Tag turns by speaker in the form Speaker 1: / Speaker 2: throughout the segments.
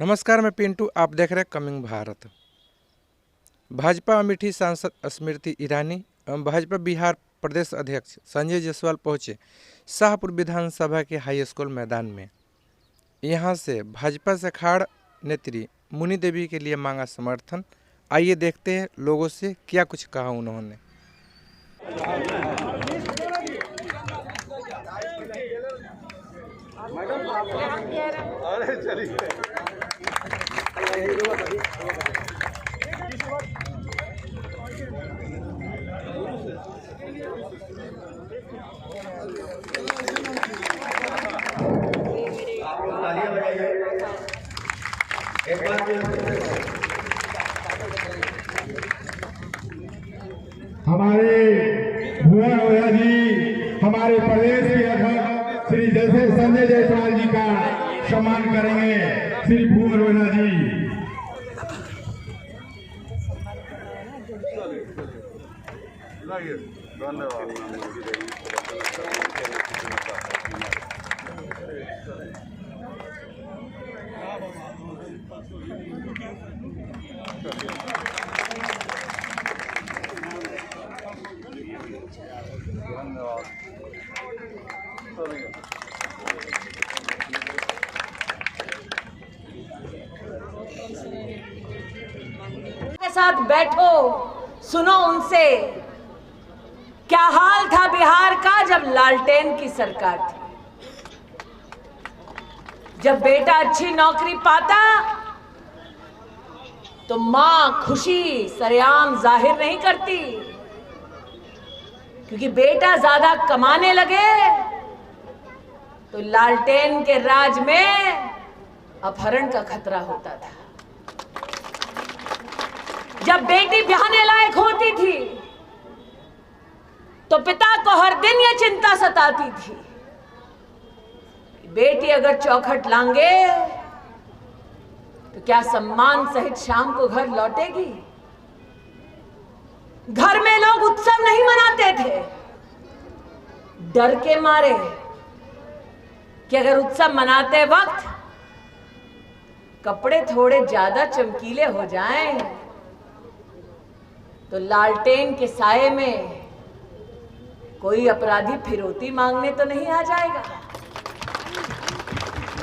Speaker 1: नमस्कार, मैं पिंटू। आप देख रहे हैं कमिंग भारत। भाजपा अमेठी सांसद स्मृति ईरानी एवं भाजपा बिहार प्रदेश अध्यक्ष संजय जायसवाल पहुंचे शाहपुर विधानसभा के हाई स्कूल मैदान में। यहां से भाजपा से अखाड़ नेत्री मुनि देवी के लिए मांगा समर्थन। आइए देखते हैं लोगों से क्या कुछ कहा उन्होंने।
Speaker 2: हमारे भुवन ओझा जी हमारे प्रदेश के अध्यक्ष श्री जैसे संजय जायसवाल जी का सम्मान करेंगे। श्री भुवन ओझा जी।
Speaker 3: के साथ बैठो, सुनो उनसे क्या हाल था बिहार का जब लालटेन की सरकार थी। जब बेटा अच्छी नौकरी पाता तो मां खुशी सरेआम जाहिर नहीं करती, क्योंकि बेटा ज्यादा कमाने लगे तो लालटेन के राज में अपहरण का खतरा होता था। जब बेटी ब्याहने लायक होती थी तो पिता को हर दिन यह चिंता सताती थी, बेटी अगर चौखट लांगे तो क्या सम्मान सहित शाम को घर लौटेगी। घर में लोग उत्सव नहीं मनाते थे, डर के मारे कि अगर उत्सव मनाते वक्त कपड़े थोड़े ज्यादा चमकीले हो जाएं तो लालटेन के साये में कोई अपराधी फिरौती मांगने तो नहीं आ जाएगा।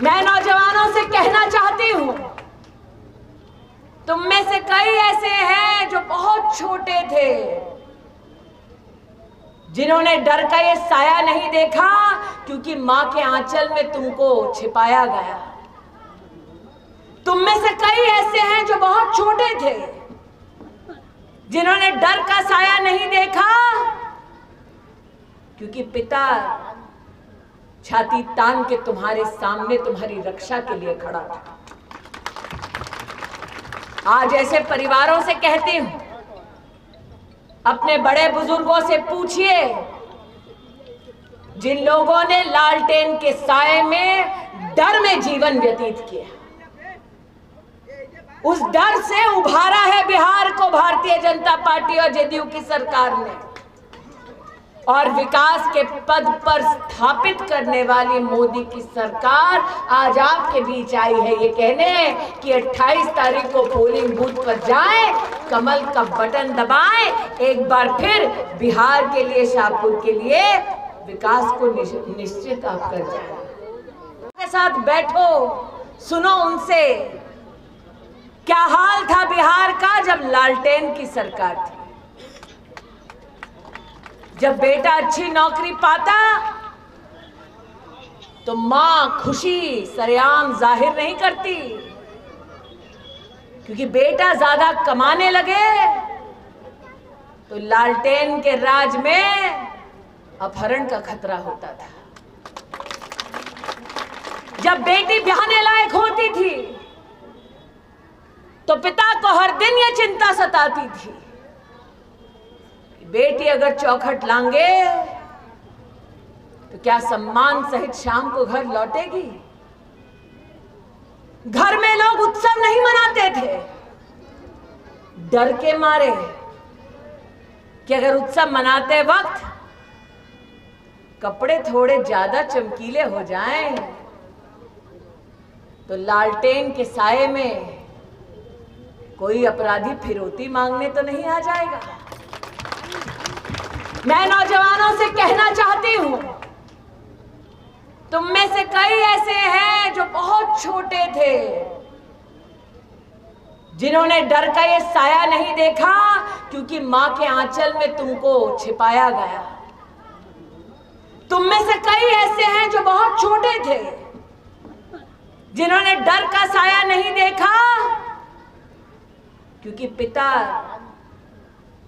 Speaker 3: मैं नौजवानों से कहना चाहती हूं, तुम में से कई ऐसे हैं जो बहुत छोटे थे, जिन्होंने डर का ये साया नहीं देखा, क्योंकि मां के आंचल में तुमको छिपाया गया। तुम में से कई ऐसे हैं जो बहुत छोटे थे, जिन्होंने डर का साया नहीं देखा, क्योंकि पिता छाती तान के तुम्हारे सामने तुम्हारी रक्षा के लिए खड़ा था। आज ऐसे परिवारों से कहती हूं, अपने बड़े बुजुर्गों से पूछिए जिन लोगों ने लालटेन के साये में डर में जीवन व्यतीत किया, उस डर से उभारा है बिहार को भारतीय जनता पार्टी और जेडीयू की सरकार ने, और विकास के पद पर स्थापित करने वाली मोदी की सरकार आज आपके बीच आई है ये कहने कि 28 तारीख को पोलिंग बूथ पर जाएं, कमल का बटन दबाएं, एक बार फिर बिहार के लिए, शाहपुर के लिए विकास को निश्चित आप कर जाएं। के साथ बैठो, सुनो उनसे क्या हाल था बिहार का जब लालटेन की सरकार थी। जब बेटा अच्छी नौकरी पाता तो मां खुशी सरेआम जाहिर नहीं करती, क्योंकि बेटा ज्यादा कमाने लगे तो लालटेन के राज में अपहरण का खतरा होता था। जब बेटी ब्याहने लायक होती थी तो पिता को हर दिन यह चिंता सताती थी, बेटी अगर चौखट लांगे तो क्या सम्मान सहित शाम को घर लौटेगी। घर में लोग उत्सव नहीं मनाते थे, डर के मारे कि अगर उत्सव मनाते वक्त कपड़े थोड़े ज्यादा चमकीले हो जाएं तो लालटेन के साये में कोई अपराधी फिरौती मांगने तो नहीं आ जाएगा। मैं नौजवानों से कहना चाहती हूं, तुम में से कई ऐसे हैं जो बहुत छोटे थे, जिन्होंने डर का ये साया नहीं देखा, क्योंकि मां के आंचल में तुमको छिपाया गया। तुम में से कई ऐसे हैं जो बहुत छोटे थे, जिन्होंने डर का साया नहीं देखा, क्योंकि पिता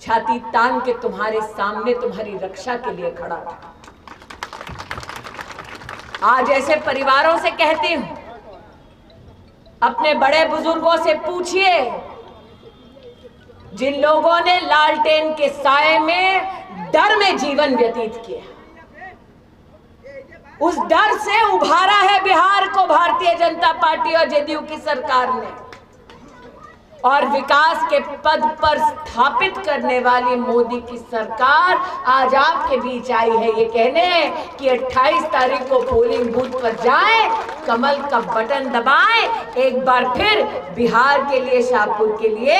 Speaker 3: छाती तान के तुम्हारे सामने तुम्हारी रक्षा के लिए खड़ा था। आज ऐसे परिवारों से कहती हूं, अपने बड़े बुजुर्गों से पूछिए, जिन लोगों ने लालटेन के साये में डर में जीवन व्यतीत किया, उस डर से उभारा है बिहार को भारतीय जनता पार्टी और जेडीयू की सरकार ने, और विकास के पद पर स्थापित करने वाली मोदी की सरकार आज आपके बीच आई है ये कहने कि 28 तारीख को पोलिंग बूथ पर जाएं, कमल का बटन दबाएं, एक बार फिर बिहार के लिए, शाहपुर के लिए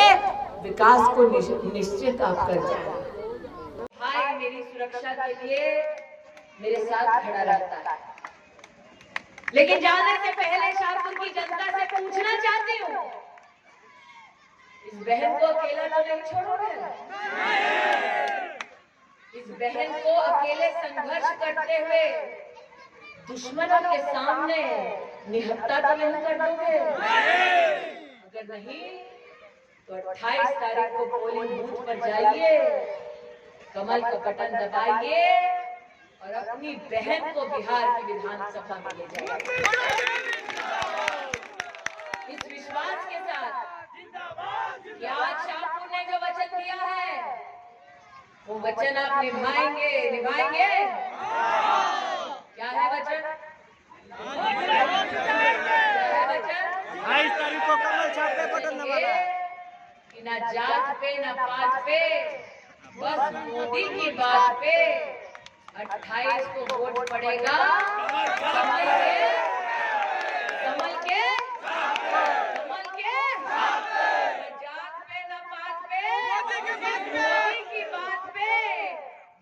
Speaker 3: विकास को निश्चित आप कर जाएं। भाई मेरी सुरक्षा के लिए मेरे साथ खड़ा रहता है, लेकिन जाने से पहले शाहपुर की जनता से पूछना चाहती हूँ, इस बहन को अकेला तो नहीं छोड़ोगे? इस बहन को अकेले संघर्ष करते हुए दुश्मनों के सामने निहत्था तो नहीं कर दोगे? अगर नहीं तो 28 तारीख को पोलिंग बूथ पर जाइए, कमल का बटन दबाइए और अपनी बहन को बिहार की विधानसभा में ले जाइए। इस विश्वास के साथ कि आज शाहपुर ने जो वचन दिया है, वो वचन आप निभाएंगे, निभाएंगे। क्या है वचन? क्या है वचन?
Speaker 4: 28 तारीख को कमल छाप पे बटन दबाना।
Speaker 3: कि ना जात पे ना पात पे, बस मोदी की बात पे 28 को वोट पड़ेगा कमल के, कमल के, कमल के, ना जात पे ना पात पे, मोदी की बात पे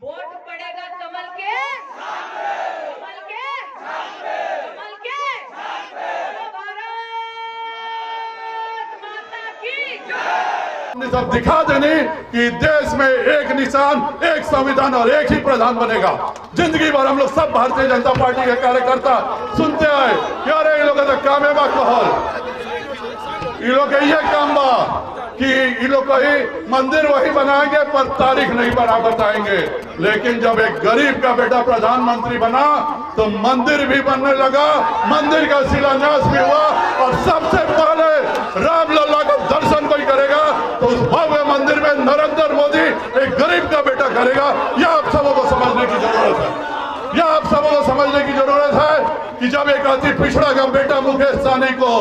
Speaker 3: वोट पड़ेगा कमल के, कमल के, कमल के। बोलो भारत माता की।
Speaker 5: सब दिखा देने कि देश में एक निशान, एक संविधान और एक ही प्रधान बनेगा। जिंदगी भर हम लोग सब भारतीय जनता पार्टी के कार्यकर्ता सुनते आए कि अरे इन लोगों का काम है बा कहल, इन लोग का ये काम बा कि इन लोग को ही मंदिर वही बनाएंगे पर तारीख नहीं बना बताएंगे। लेकिन जब एक गरीब का बेटा प्रधानमंत्री बना तो मंदिर भी बनने लगा, मंदिर का शिलान्यास भी हुआ और सबसे पहले रामलला का दर्शन कोई करेगा तो उस भव्य मंदिर में नरेंद्र मोदी एक गरीब का बेटा करेगा। यह आप सबों को समझने की जरूरत है, यह आप सबों को समझने की जरूरत है कि जब एक अति पिछड़ा का बेटा मुकेश सहनी को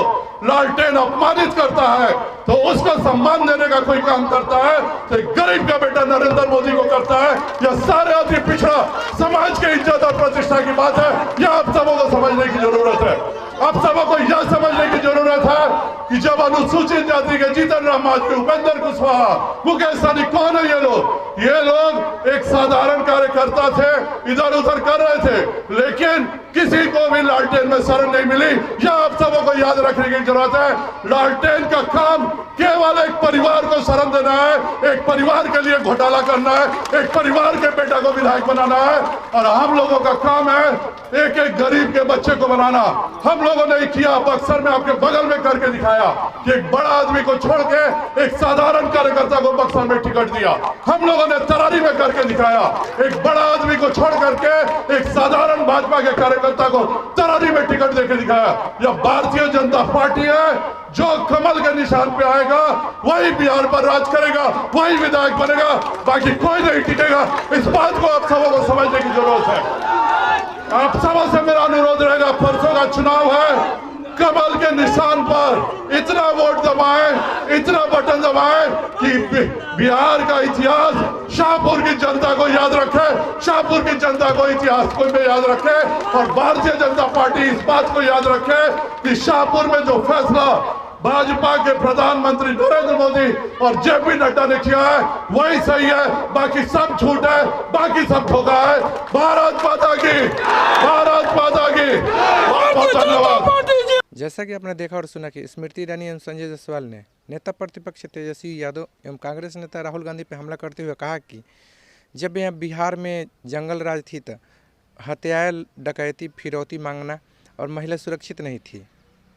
Speaker 5: लालटेन अपमानित करता है तो उसको सम्मान देने का कोई काम करता है तो एक गरीब का बेटा नरेंद्र मोदी को करता है। यह सारे अति पिछड़ा समाज की इज्जत और प्रतिष्ठा की बात है, यह आप सबों को समझने की जरूरत है। आप सबों को यह समझने की जरूरत है कि जब अनुसूचित जाति के जीतन राम मांझी, उपेंद्र कुशवाहा, मुकेश सहनी, कौन है ये लोग? ये लोग एक साधारण कार्यकर्ता थे, इधर उधर कर रहे थे, लेकिन किसी को भी लालटेन में शरण नहीं मिली। यह आप सबों को याद रखने की जरूरत है। लालटेन का काम केवल एक परिवार को शरण देना है, एक परिवार के लिए घोटाला करना है, एक परिवार के बेटा को विधायक बनाना है। और हम लोगों का काम है एक एक गरीब के बच्चे को बनाना। हम लोगों ने किया, बक्सर में आपके बगल में करके दिखाया कि एक बड़ा आदमी को छोड़ के एक साधारण कार्यकर्ता को बक्सर में टिकट दिया। हम लोगों ने तरारी में करके दिखाया, एक बड़ा आदमी को छोड़ करके एक साधारण भाजपा के कार्यकर्ता को तरारी में टिकट देके दिखाया। यह भारतीय जनता पार्टी है, जो कमल के निशान पे आएगा वही बिहार पर राज करेगा, वही विधायक बनेगा, बाकी कोई नहीं टिकेगा। इस बात को आप सबों को समझने की जरूरत है। आप सबों से मेरा अनुरोध रहेगा, परसों का चुनाव है, कमल के निशान पर इतना वोट दबाएं, इतना बटन दबाएं कि बिहार का इतिहास शाहपुर की जनता को याद रखे, शाहपुर की जनता को इतिहास को में याद रखे और भारतीय जनता पार्टी इस बात को याद रखे कि शाहपुर में जो फैसला भाजपा के प्रधानमंत्री नरेंद्र मोदी और जेपी नड्डा ने किया है वही सही है, बाकी सब झूठ है, बाकी सब धोखा है। भारत माता की, भारत माता की। बहुत बहुत धन्यवाद।
Speaker 1: जैसा कि आपने देखा और सुना कि स्मृति ईरानी एवं संजय जायसवाल ने नेता प्रतिपक्ष तेजस्वी यादव एवं कांग्रेस नेता राहुल गांधी पर हमला करते हुए कहा कि जब यहाँ बिहार में जंगल राज थी तो हत्याएं, डकैती, फिरौती मांगना और महिला सुरक्षित नहीं थी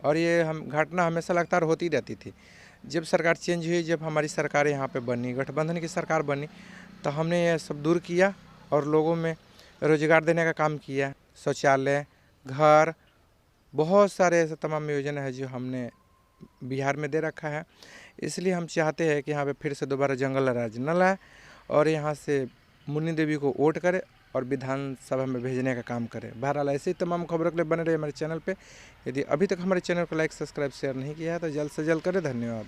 Speaker 1: और ये घटना हमेशा लगातार होती रहती थी। जब सरकार चेंज हुई, जब हमारी सरकार यहाँ पे बनी, गठबंधन की सरकार बनी, तो हमने ये सब दूर किया और लोगों में रोजगार देने का काम किया। शौचालय, घर, बहुत सारे ऐसे तमाम योजना है जो हमने बिहार में दे रखा है। इसलिए हम चाहते हैं कि यहाँ पे फिर से दोबारा जंगल राज न लाए और यहाँ से मुन्नी देवी को वोट करे और विधानसभा में भेजने का काम करें। बहरहाल ऐसे ही तमाम खबरों के लिए बने रहे हमारे चैनल पे। यदि अभी तक हमारे चैनल को लाइक, सब्सक्राइब, शेयर नहीं किया है तो जल्द से जल्द करें। धन्यवाद।